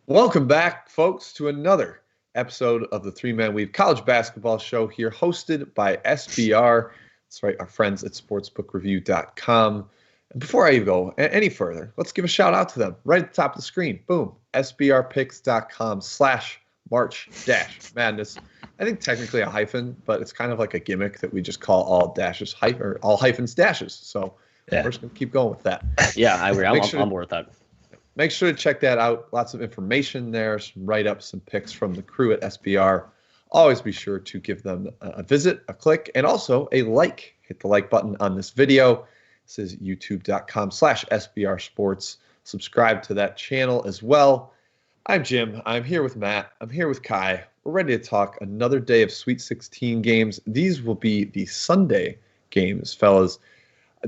Welcome back, folks, to another episode of the Three Man Weave College Basketball Show here, hosted by SBR. That's right, our friends at sportsbookreview.com. And before I go any further, let's give a shout out to them right at the top of the screen. Boom, sbrpicks.com/March-Madness. I think technically a hyphen, but it's kind of like a gimmick that we just call all dashes or all hyphens dashes. So we're just going to keep going with that. Yeah, I agree. I'm more with that. Make sure to check that out. Lots of information there, some write-ups, some picks from the crew at SBR. Always be sure to give them a visit, a click, and also a like. Hit the like button on this video. This is youtube.com/SBR Sports. Subscribe to that channel as well. I'm Jim. I'm here with Matt. I'm here with Ky. We're ready to talk another day of Sweet 16 games. These will be the Sunday games, fellas.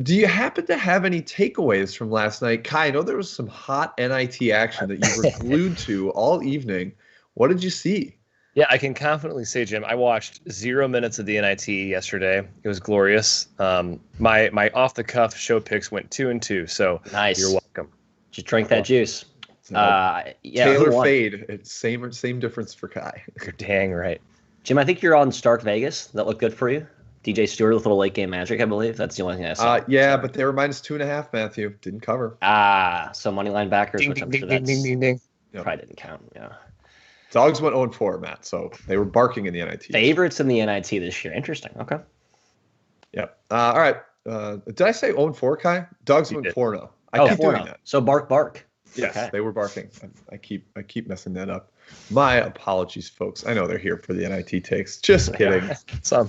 Do you happen to have any takeaways from last night? Ky, I know there was some hot NIT action that you were glued to all evening. What did you see? Yeah, I can confidently say, Jim, I watched 0 minutes of the NIT yesterday. It was glorious. My off-the-cuff show picks went 2-2, so nice. You're welcome. Just drink that juice. Taylor fade. It's same difference for Ky. You're dang right. Jim, I think you're on Stark Vegas. That looked good for you. DJ Stewart with a little late game magic, I believe. That's the only thing I saw. Yeah, but they were -2.5, Matthew. Didn't cover. So money line backers, which I'm sure that's ding. Probably didn't count. Yeah. Dogs went 0-4, Matt, so they were barking in the NIT. Favorites in the NIT this year. Interesting. Okay. Yep. All right. Did I say 0-4, Ky? Dogs went 4-0. I keep doing that. So bark. Yes, okay. They were barking. I keep messing that up. My apologies, folks. I know they're here for the NIT takes. Just kidding.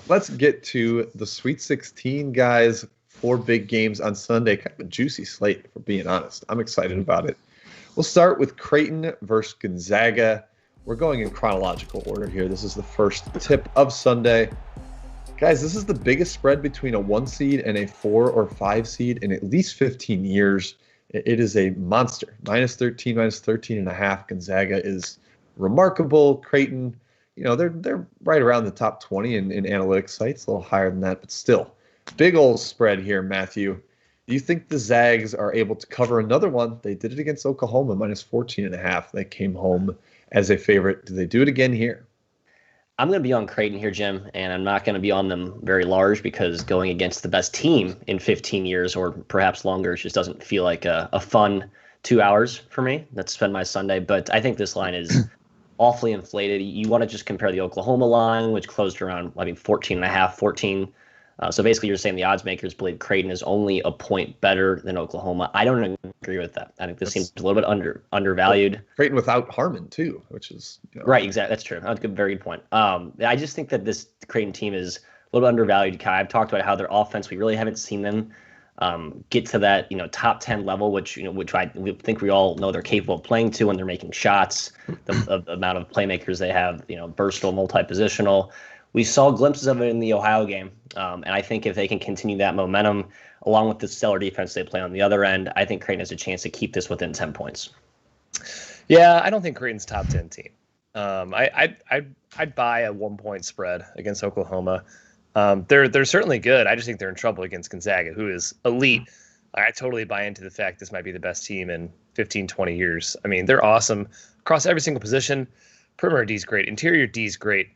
Let's get to the Sweet 16, guys. 4 big games on Sunday. Kind of a juicy slate, if we're being honest. I'm excited about it. We'll start with Creighton versus Gonzaga. We're going in chronological order here. This is the first tip of Sunday. Guys, this is the biggest spread between a 1 seed and a 4 or 5 seed in at least 15 years. It is a monster. -13, -13.5. Gonzaga is remarkable. Creighton, they're right around the top 20 in analytics sites, a little higher than that, but still. Big old spread here, Matthew. Do you think the Zags are able to cover another one? They did it against Oklahoma, -14.5. They came home as a favorite. Do they do it again here? I'm going to be on Creighton here, Jim, and I'm not going to be on them very large because going against the best team in 15 years or perhaps longer just doesn't feel like a fun 2 hours for me. Let's spend my Sunday. But I think this line is awfully inflated. You want to just compare the Oklahoma line, which closed around, 14.5, 14. So basically you're saying the odds makers believe Creighton is only a point better than Oklahoma. I don't agree with that. I think this seems a little bit undervalued. Creighton without Harmon, too, which is... Right, exactly. That's true. That's a very good point. I just think that this Creighton team is a little bit undervalued, Ky. I've talked about how their offense, we really haven't seen them get to that, top 10 level, which I think we all know they're capable of playing to when they're making shots, the amount of playmakers they have, versatile, multi-positional. We saw glimpses of it in the Ohio game, and I think if they can continue that momentum, along with the stellar defense they play on the other end, I think Creighton has a chance to keep this within 10 points. Yeah, I don't think Creighton's top 10 team. I'd buy a 1-point spread against Oklahoma. They're certainly good. I just think they're in trouble against Gonzaga, who is elite. I totally buy into the fact this might be the best team in 15, 20 years. I mean, they're awesome across every single position. Perimeter D is great. Interior D is great.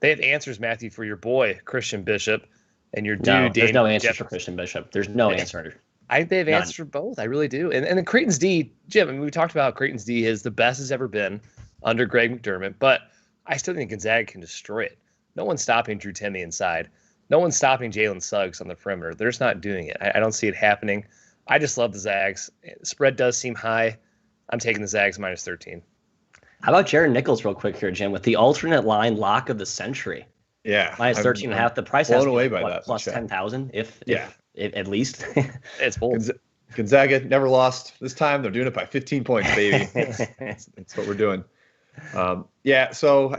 They have answers, Matthew, for your boy, Christian Bishop, and your dude, there's no answer for Christian Bishop. There's no answer. I think they have answers for both. I really do. And then Creighton's D, Jim, we talked about Creighton's D is the best it's ever been under Greg McDermott, but I still think Gonzaga can destroy it. No one's stopping Drew Timme inside. No one's stopping Jalen Suggs on the perimeter. They're just not doing it. I don't see it happening. I just love the Zags. Spread does seem high. I'm taking the Zags -13. How about Jaron Nichols real quick here, Jim, with the alternate line lock of the century? Yeah. -13.5. The price has blown away by that. Plus 10,000, if at least. It's bold. Gonzaga never lost. This time they're doing it by 15 points, baby. That's what we're doing. So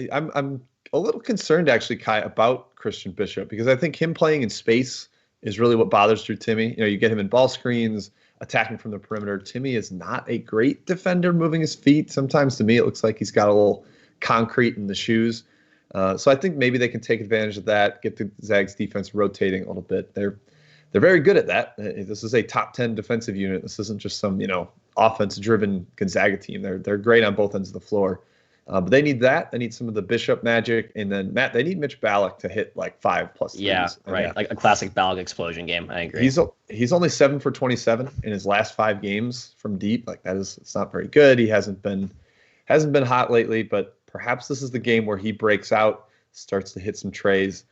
I'm a little concerned, actually, Ky, about Christian Bishop, because I think him playing in space is really what bothers Drew Timme. You get him in ball screens, attacking from the perimeter. Timme is not a great defender moving his feet. Sometimes to me it looks like he's got a little concrete in the shoes. So I think maybe they can take advantage of that, get the Zags defense rotating a little bit. They're very good at that. This is a top 10 defensive unit. This isn't just some, offense-driven Gonzaga team. They're great on both ends of the floor. But they need that. They need some of the Bishop magic. And then, Matt, they need Mitch Ballack to hit like 5+ threes. Yeah, right. Like a classic Ballack explosion game. I agree. He's only 7 for 27 in his last 5 games from deep. Like it's not very good. He hasn't been hot lately, but perhaps this is the game where he breaks out, starts to hit some trays.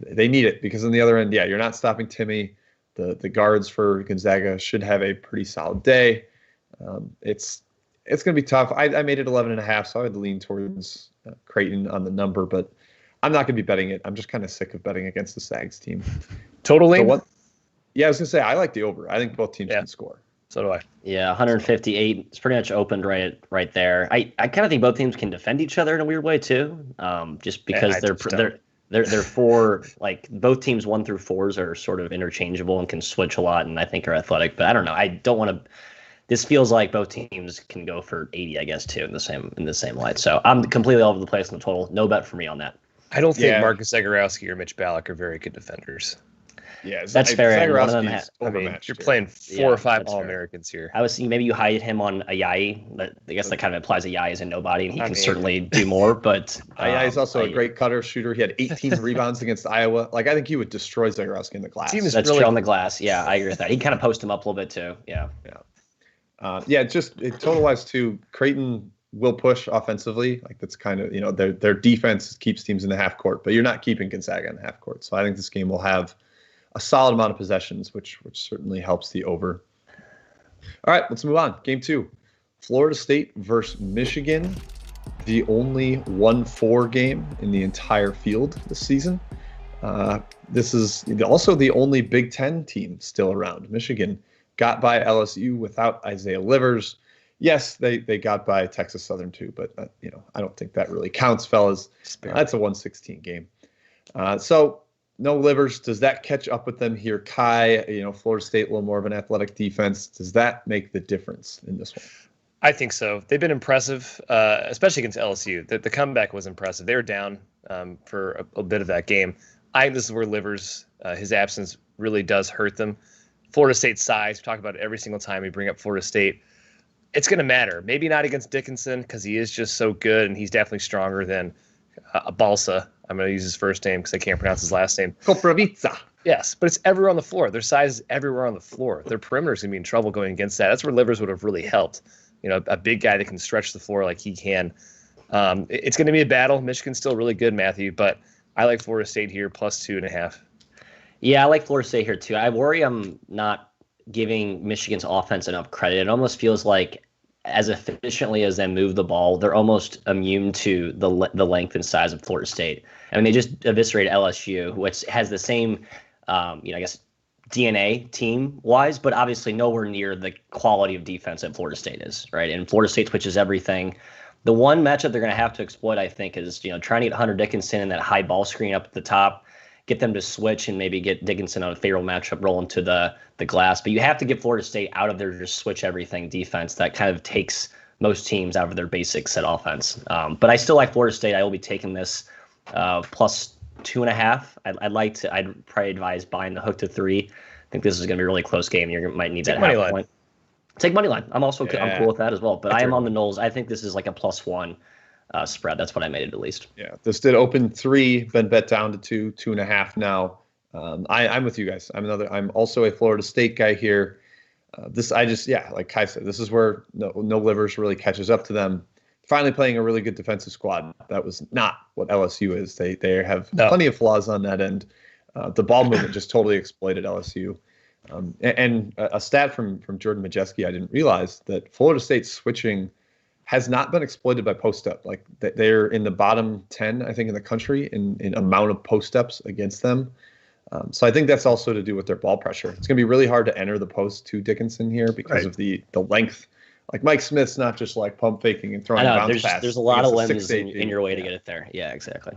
They need it because on the other end, yeah, you're not stopping Timmy. The guards for Gonzaga should have a pretty solid day. It's going to be tough. I made it 11.5, so I would lean towards Creighton on the number, but I'm not going to be betting it. I'm just kind of sick of betting against the Sags team. Totally. Yeah, I was going to say, I like the over. I think both teams can score. So do I. Yeah, 158. It's pretty much opened right there. I kind of think both teams can defend each other in a weird way too, just because they're four, like both teams 1 through 4s are sort of interchangeable and can switch a lot, and I think are athletic. But I don't know. I don't want to. This feels like both teams can go for 80, I guess, too, in the same light. So I'm completely all over the place in the total. No bet for me on that. I don't think Marcus Zagorowski or Mitch Ballack are very good defenders. Yeah, that's fair. You're playing 4 or 5 All-Americans here. I was thinking maybe you hide him on Ayayi. I guess that kind of implies Ayayi is a nobody, and he can certainly do more. But Ayayi is also a great cutter shooter. He had 18 rebounds against Iowa. Like, I think he would destroy Zagorowski in the glass. That's true on the glass. Yeah, I agree with that. He kind of post him up a little bit too. Yeah. Just total-wise too, Creighton will push offensively. Like that's kind of, their defense keeps teams in the half court, but you're not keeping Gonzaga in the half court. So I think this game will have a solid amount of possessions, which certainly helps the over. All right, let's move on. Game 2, Florida State versus Michigan, the only 1-4 game in the entire field this season. This is also the only Big Ten team still around. Michigan got by LSU without Isaiah Livers. Yes, they got by Texas Southern too, but I don't think that really counts, fellas. That's a 116 game. So no Livers. Does that catch up with them here, Ky? Florida State a little more of an athletic defense. Does that make the difference in this one? I think so. They've been impressive, especially against LSU. The comeback was impressive. They were down for a bit of that game. I think this is where Livers, his absence really does hurt them. Florida State's size, we talk about it every single time we bring up Florida State. It's going to matter. Maybe not against Dickinson because he is just so good and he's definitely stronger than Balsa. I'm going to use his first name because I can't pronounce his last name. Koprivica. Yes, but it's everywhere on the floor. Their size is everywhere on the floor. Their perimeter is going to be in trouble going against that. That's where Livers would have really helped. A big guy that can stretch the floor like he can. It's going to be a battle. Michigan's still really good, Matthew, but I like Florida State here plus 2.5. Yeah, I like Florida State here too. I worry I'm not giving Michigan's offense enough credit. It almost feels like as efficiently as they move the ball, they're almost immune to the length and size of Florida State. I mean, they just eviscerated LSU, which has the same, I guess, DNA team-wise, but obviously nowhere near the quality of defense that Florida State is, right? And Florida State switches everything. The one matchup they're going to have to exploit, I think, is trying to get Hunter Dickinson in that high ball screen up at the top, get them to switch and maybe get Dickinson on a favorable matchup rolling to the glass. But you have to get Florida State out of their just switch everything defense that kind of takes most teams out of their basics at offense. But I still like Florida State. I will be taking this plus 2.5. I'd probably advise buying the hook to 3. I think this is going to be a really close game. You might need that half point. Take money line. I'm cool with that as well. But I am on the Noles. I think this is like a +1 spread. That's what I made it at least. Yeah, this did open 3, been bet down to 2.5 now. I'm with you guys. I'm also a Florida State guy here. Like Ky said, this is where no Livers really catches up to them. Finally playing a really good defensive squad. That was not what LSU is. They have plenty of flaws on that end. The ball movement just totally exploited LSU. And a stat from Jordan Majeski, I didn't realize that Florida State switching has not been exploited by post-up. Like they're in the bottom 10, I think, in the country in amount of post-ups against them. So I think that's also to do with their ball pressure. It's going to be really hard to enter the post to Dickinson here because of the length. Like Mike Smith's not just like pump faking and throwing a bounce pass. There's a lot of limbs in your way to get it there. Yeah, exactly.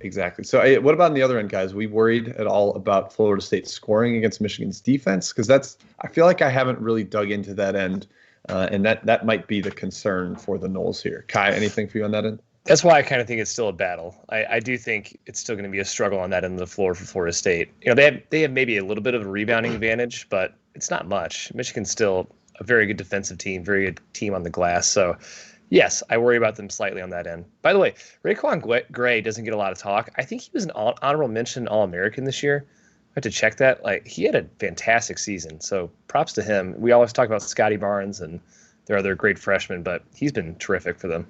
Exactly. So what about on the other end, guys? We worried at all about Florida State scoring against Michigan's defense? Because I feel like I haven't really dug into that end. And that might be the concern for the Noles here. Ky, anything for you on that end? That's why I kind of think it's still a battle. I do think it's still going to be a struggle on that end of the floor for Florida State. They have maybe a little bit of a rebounding advantage, but it's not much. Michigan's still a very good defensive team, very good team on the glass. So, yes, I worry about them slightly on that end. By the way, Raekwon Gray doesn't get a lot of talk. I think he was an honorable mention All-American this year. I have to check that. Like, he had a fantastic season, so props to him. We always talk about Scotty Barnes and their other great freshmen, but he's been terrific for them.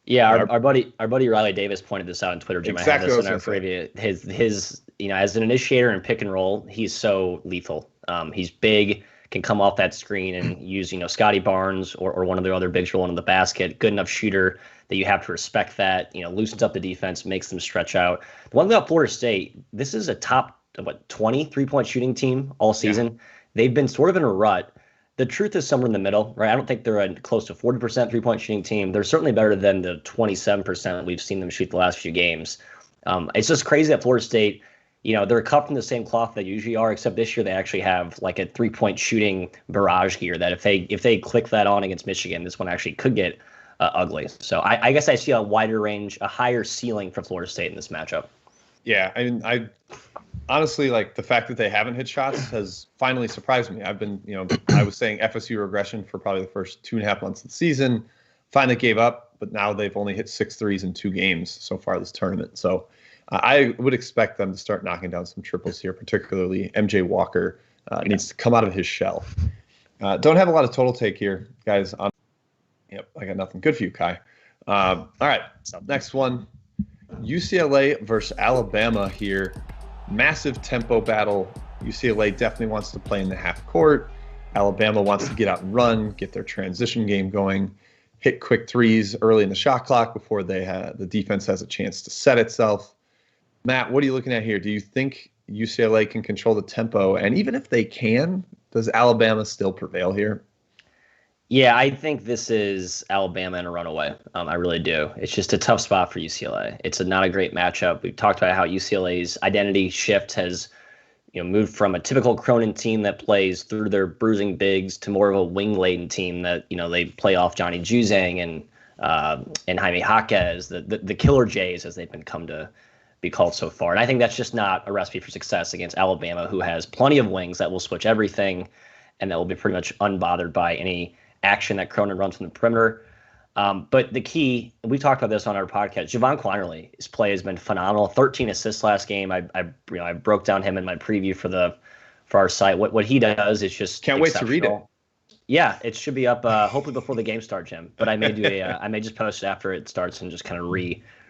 Yeah, our buddy Riley Davis pointed this out on Twitter. Jim, exactly, I had this in our preview. His as an initiator in pick and roll, he's so lethal. He's big, can come off that screen and use Scotty Barnes or one of the other bigs rolling in the basket. Good enough shooter that you have to respect that. Loosens up the defense, makes them stretch out. The one thing about Florida State, this is a top 20 3-point shooting team all season. Yeah. They've been sort of in a rut. The truth is somewhere in the middle, right? I don't think they're a close to 40% three-point shooting team. They're certainly better than the 27% we've seen them shoot the last few games. It's just crazy that Florida State, they're cut from the same cloth they usually are, except this year they actually have like a three-point shooting barrage here that if they click that on against Michigan, this one actually could get ugly. So I guess I see a wider range, a higher ceiling for Florida State in this matchup. Yeah, I mean, I honestly, like, the fact that they haven't hit shots has finally surprised me. I've been, I was saying FSU regression for probably the first 2.5 months of the season. Finally gave up, but now they've only hit 6 threes in 2 games so far this tournament. So I would expect them to start knocking down some triples here, particularly MJ Walker needs to come out of his shell. Don't have a lot of total take here, guys. Yep, I got nothing. Good for you, Ky. All right, next one. UCLA versus Alabama here. Massive tempo battle. UCLA definitely wants to play in the half court. Alabama wants to get out and run, get their transition game going, hit quick threes early in the shot clock before the defense has a chance to set itself. Matt, what are you looking at here? Do you think UCLA can control the tempo? And even if they can, does Alabama still prevail here? Yeah, I think this is Alabama in a runaway. I really do. It's just a tough spot for UCLA. It's not a great matchup. We've talked about how UCLA's identity shift has, moved from a typical Cronin team that plays through their bruising bigs to more of a wing-laden team that they play off Johnny Juzang and Jaime Jaquez, the killer Jays as they've been come to be called so far. And I think that's just not a recipe for success against Alabama, who has plenty of wings that will switch everything and that will be pretty much unbothered by any action that Cronin runs from the perimeter. But the key, we talked about this on our podcast, Javon Quinerly's play has been phenomenal. 13 assists last game. I broke down him in my preview for our site. What he does is just can't wait to read it. Yeah, it should be up hopefully before the game starts, Jim. But I may do I may just post it after it starts and just kind of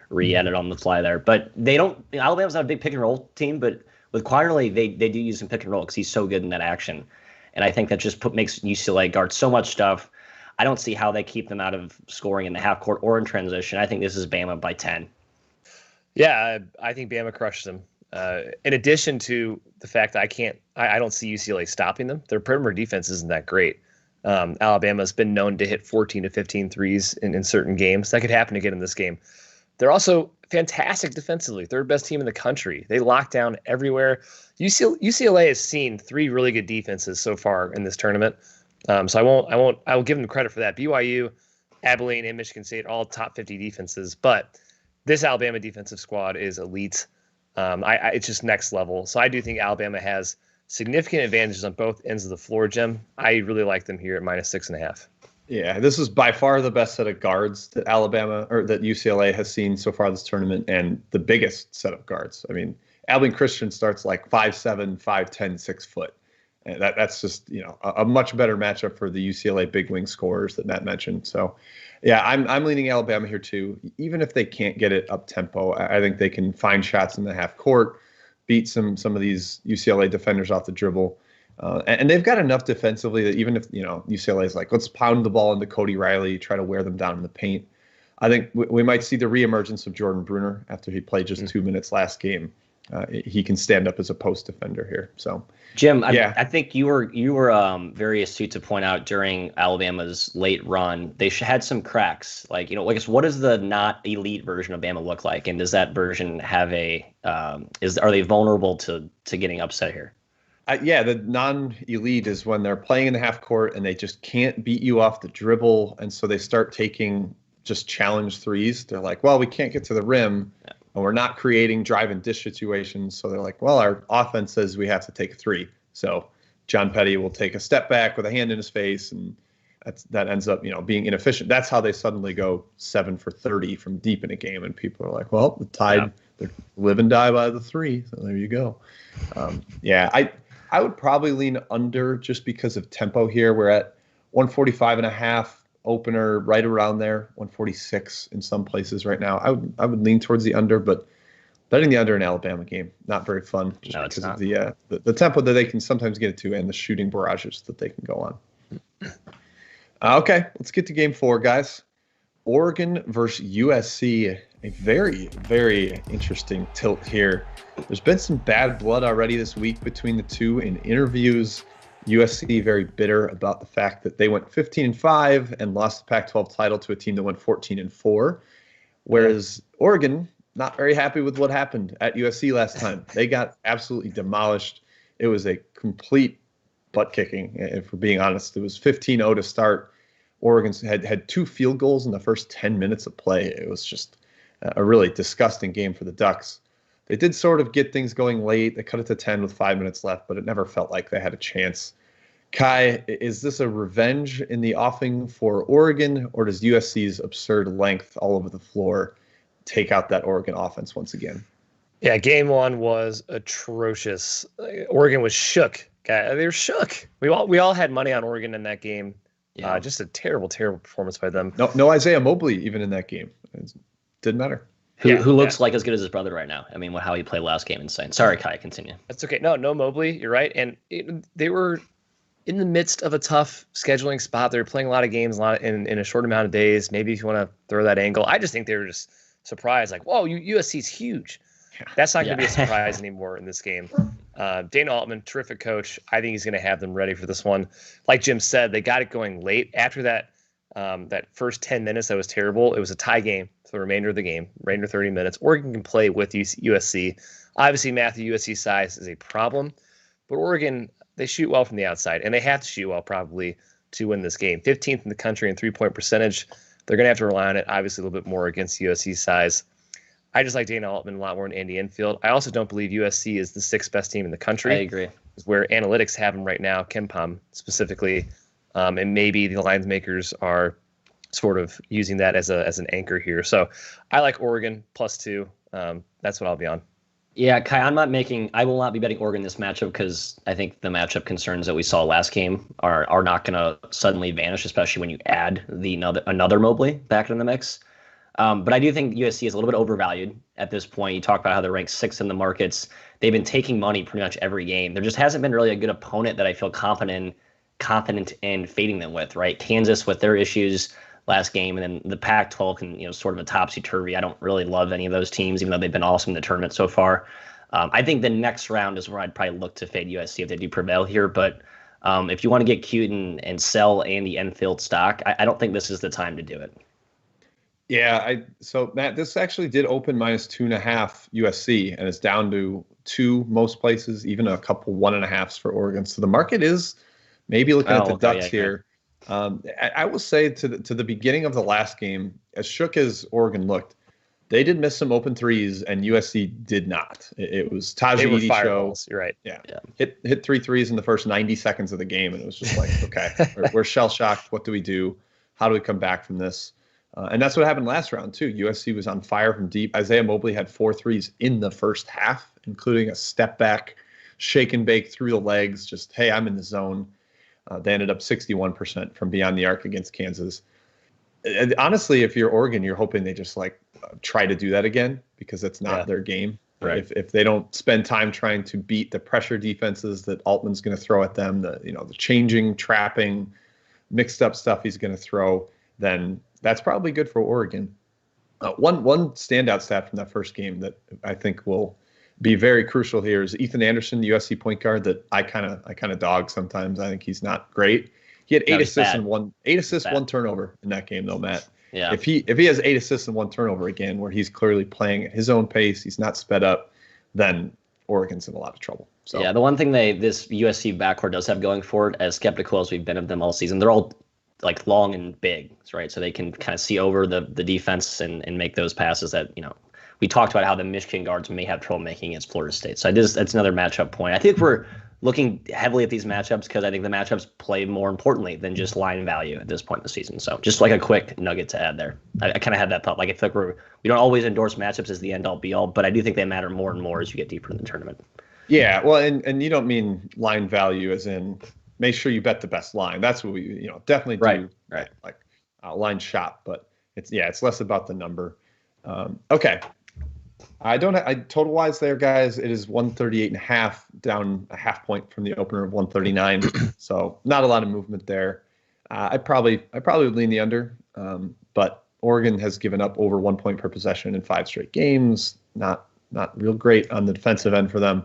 re-edit on the fly there. But they don't. Alabama's not a big pick and roll team, but with Quinerly, they do use him pick and roll because he's so good in that action. And I think that just makes UCLA guard so much stuff. I don't see how they keep them out of scoring in the half court or in transition. I think this is Bama by 10. Yeah, I think Bama crushes them. In addition to the fact that I don't see UCLA stopping them. Their perimeter defense isn't that great. Alabama's been known to hit 14 to 15 threes in certain games. That could happen again in this game. They're also fantastic defensively. Third best team in the country. They lock down everywhere. UCLA has seen 3 really good defenses so far in this tournament. So I will give them credit for that. BYU, Abilene, and Michigan State, all top 50 defenses. But this Alabama defensive squad is elite. It's just next level. So I do think Alabama has significant advantages on both ends of the floor, Jim. I really like them here at -6.5. Yeah, this is by far the best set of guards that that UCLA has seen so far this tournament, and the biggest set of guards. I mean, Abilene Christian starts like 5'7", 5'10", 6 foot. And that's just a much better matchup for the UCLA big wing scorers that Matt mentioned. So, yeah, I'm leaning Alabama here too. Even if they can't get it up tempo, I think they can find shots in the half court, beat some of these UCLA defenders off the dribble. And they've got enough defensively that even if, UCLA is like, let's pound the ball into Cody Riley, try to wear them down in the paint. I think we might see the reemergence of Jordan Bruner after he played just 2 minutes last game. He can stand up as a post defender here. So, Jim, I think you were very astute to point out during Alabama's late run, they had some cracks. Like, I guess what does the not elite version of Bama look like? And does that version have are they vulnerable to getting upset here? The non-elite is when they're playing in the half court and they just can't beat you off the dribble. And so they start taking just challenge threes. They're like, well, we can't get to the rim and we're not creating drive and dish situations. So they're like, well, our offense says we have to take 3. So John Petty will take a step back with a hand in his face, and that ends up, being inefficient. That's how they suddenly go 7 for 30 from deep in a game, and people are like, well, the Tide, they live and die by the 3, so there you go. I would probably lean under just because of tempo here. We're at 145.5 opener, right around there, 146 in some places right now. I would lean towards the under, but betting the under in Alabama game, not very fun just because of the tempo that they can sometimes get it to and the shooting barrages that they can go on. Okay, let's get to game 4, guys. Oregon versus USC, a very, very interesting tilt here. There's been some bad blood already this week between the two in interviews. USC very bitter about the fact that they went 15-5 and lost the Pac-12 title to a team that went 14-4, whereas Oregon not very happy with what happened at USC last time. They got absolutely demolished. It was a complete butt kicking, if we're being honest. It was 15-0 to start. Oregon had 2 field goals in the first 10 minutes of play. It was just a really disgusting game for the Ducks. They did sort of get things going late. They cut it to 10 with 5 minutes left, but it never felt like they had a chance. Ky, is this a revenge in the offing for Oregon, or does USC's absurd length all over the floor take out that Oregon offense once again? Yeah, game 1 was atrocious. Oregon was shook. They were shook. We all had money on Oregon in that game. Yeah. Just a terrible, terrible performance by them. No Isaiah Mobley even in that game. It didn't matter. Who looks like as good as his brother right now. I mean, how he played last game, insane. Sorry, Ky, continue. That's okay. No Mobley, you're right. And they were in the midst of a tough scheduling spot. They were playing a lot of games in a short amount of days. Maybe if you want to throw that angle. I just think they were just surprised, like, whoa, USC's huge. That's not going to be a surprise anymore in this game. Dana Altman, terrific coach. I think he's going to have them ready for this one. Like Jim said, they got it going late. After that first 10 minutes, that was terrible. It was a tie game for the remainder of the game, remainder 30 minutes. Oregon can play with USC. Obviously, Matthew, USC size is a problem. But Oregon, they shoot well from the outside, and they have to shoot well probably to win this game. 15th in the country in three-point percentage. They're going to have to rely on it, obviously, a little bit more against USC size. I just like Dana Altman a lot more than Andy Enfield. I also don't believe USC is the 6th best team in the country. I agree. Where analytics have them right now, KenPom specifically, and maybe the lines makers are sort of using that as an anchor here. So I like Oregon +2. That's what I'll be on. Yeah, Ky, I will not be betting Oregon this matchup because I think the matchup concerns that we saw last game are not going to suddenly vanish, especially when you add another Mobley back in the mix. But I do think USC is a little bit overvalued at this point. You talk about how they're ranked 6th in the markets. They've been taking money pretty much every game. There just hasn't been really a good opponent that I feel confident in fading them with, right? Kansas with their issues last game, and then the Pac-12 can, sort of a topsy-turvy. I don't really love any of those teams, even though they've been awesome in the tournament so far. I think the next round is where I'd probably look to fade USC if they do prevail here. But if you want to get cute and sell Andy Enfield stock, I don't think this is the time to do it. Yeah, so Matt, this actually did open -2.5 USC, and it's down to 2 most places, even a couple 1.5s for Oregon. So the market is maybe looking at the Ducks here. I will say to the beginning of the last game, as shook as Oregon looked, they did miss some open threes, and USC did not. It was Tajay Eady show. You're right. Yeah. Hit 3 threes in the first 90 seconds of the game, and it was just like, okay, we're shell shocked. What do we do? How do we come back from this? And that's what happened last round, too. USC was on fire from deep. Isaiah Mobley had 4 threes in the first half, including a step back, shake and bake through the legs. Just, hey, I'm in the zone. They ended up 61% from beyond the arc against Kansas. And honestly, if you're Oregon, you're hoping they just try to do that again because it's not their game. Right. If they don't spend time trying to beat the pressure defenses that Altman's going to throw at them, the changing, trapping, mixed up stuff he's going to throw, then that's probably good for Oregon. One standout stat from that first game that I think will be very crucial here is Ethan Anderson, the USC point guard that I kind of dog sometimes. I think he's not great. He had 8 assists and 1 turnover in that game, though, Matt. Yeah. If he has 8 assists and 1 turnover again, where he's clearly playing at his own pace, he's not sped up, then Oregon's in a lot of trouble. So yeah, the one thing this USC backcourt does have going for it, as skeptical as we've been of them all season, they're all long and big, right? So they can kind of see over the defense and make those passes that, we talked about how the Michigan guards may have trouble making against Florida State. So that's another matchup point. I think we're looking heavily at these matchups because I think the matchups play more importantly than just line value at this point in the season. So just like a quick nugget to add there. I kind of had that thought. Like I feel like we don't always endorse matchups as the end all be all, but I do think they matter more and more as you get deeper in the tournament. Yeah, well, and you don't mean line value as in make sure you bet the best line. That's what we definitely do. Right. Like line shop, but it's less about the number. Okay. I total wise there, guys. It is 138.5, down a half point from the opener of 139. So not a lot of movement there. I probably would lean the under, but Oregon has given up over 1 point per possession in 5 straight games. Not real great on the defensive end for them.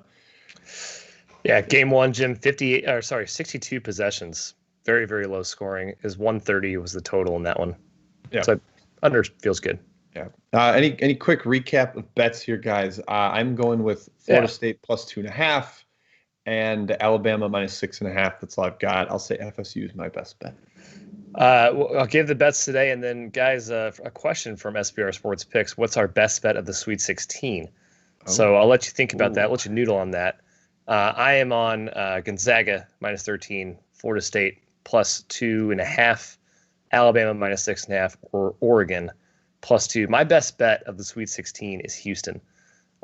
Yeah, game one, Jim, 62 possessions. Very, very low scoring. Is 130 was the total in that one. Yeah. So under feels good. Yeah. Any quick recap of bets here, guys? I'm going with Florida State plus 2.5 and Alabama minus 6.5. That's all I've got. I'll say FSU is my best bet. I'll give the bets today, and then guys, a question from SBR Sports Picks. What's our best bet of the Sweet 16? Oh. So I'll let you think about that. I'll let you noodle on that. I am on Gonzaga minus 13, Florida State plus 2.5, Alabama minus 6.5, or Oregon plus 2. My best bet of the Sweet 16 is Houston.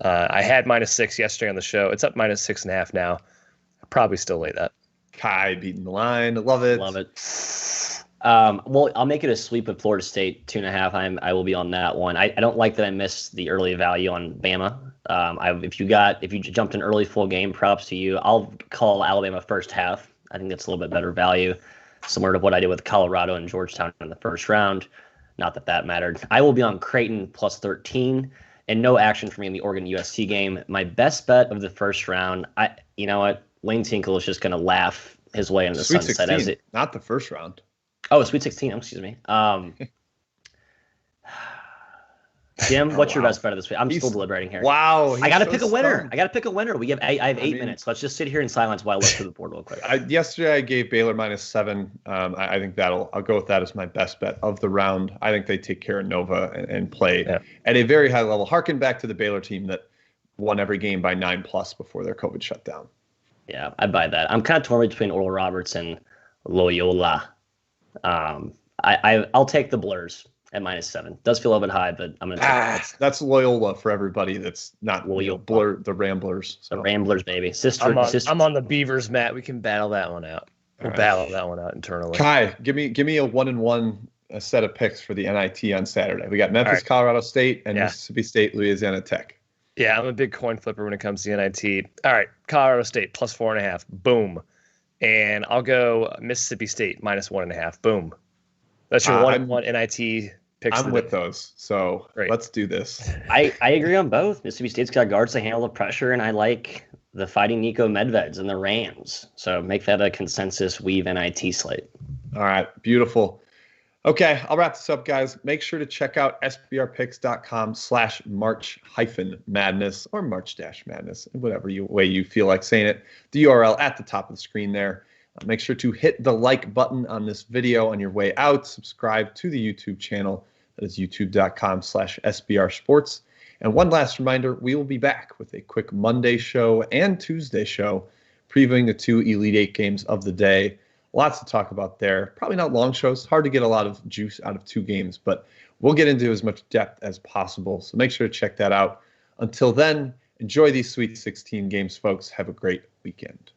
I had minus 6 yesterday on the show. It's up minus 6.5 now. I'll probably still lay that. Ky beating the line. Love it. Love it. Well, I'll make it a sweep of Florida State 2.5. I will be on that one. I don't like that I missed the early value on Bama. If you jumped an early full game, props to you. I'll call Alabama first half. I think that's a little bit better value, similar to what I did with Colorado and Georgetown in the first round. Not that mattered. I will be on Creighton plus 13, and no action for me in the Oregon USC game. My best bet of the first round. You know what? Lane Tinkle is just going to laugh his way into the Sweet sunset 16, not the first round. Oh, Sweet 16. Excuse me. Jim, what's your best bet of this week? I'm still deliberating here. Wow. I got to pick a winner. I have 8 minutes. Let's just sit here in silence while I look through the board real quick. Yesterday I gave Baylor minus 7. I think I'll go with that as my best bet of the round. I think they take care of Nova and play at a very high level. Harken back to the Baylor team that won every game by 9+ before their COVID shutdown. Yeah, I buy that. I'm kind of torn between Oral Roberts and Loyola. I'll take the Blurs at minus 7. Does feel a little bit high, but I'm going to take it. That's Loyola for everybody that's not Loyola. The Ramblers. So. The Ramblers, baby. I'm on the Beavers, Matt. We can battle that one out. We'll battle that one out internally. Ky, give me a 1-1 set of picks for the NIT on Saturday. We got Memphis, Colorado State, and Mississippi State, Louisiana Tech. Yeah, I'm a big coin flipper when it comes to NIT. All right, Colorado State plus 4.5. Boom. And I'll go Mississippi State minus 1.5. Boom. That's your 1-1 NIT picks. I'm with those. So Let's do this. I agree on both. Mississippi State's got guards to handle the pressure, and I like the Fighting Nico Medveds and the Rams. So make that a consensus Weave NIT slate. All right. Beautiful. Okay, I'll wrap this up, guys. Make sure to check out sbrpicks.com/March-Madness or March-Madness, whatever way you feel like saying it. The URL at the top of the screen there. Make sure to hit the like button on this video on your way out. Subscribe to the YouTube channel. That is youtube.com/SBRsports. And one last reminder, we will be back with a quick Monday show and Tuesday show previewing the 2 Elite 8 games of the day. Lots to talk about there. Probably not long shows. Hard to get a lot of juice out of 2 games, but we'll get into as much depth as possible. So make sure to check that out. Until then, enjoy these Sweet 16 games, folks. Have a great weekend.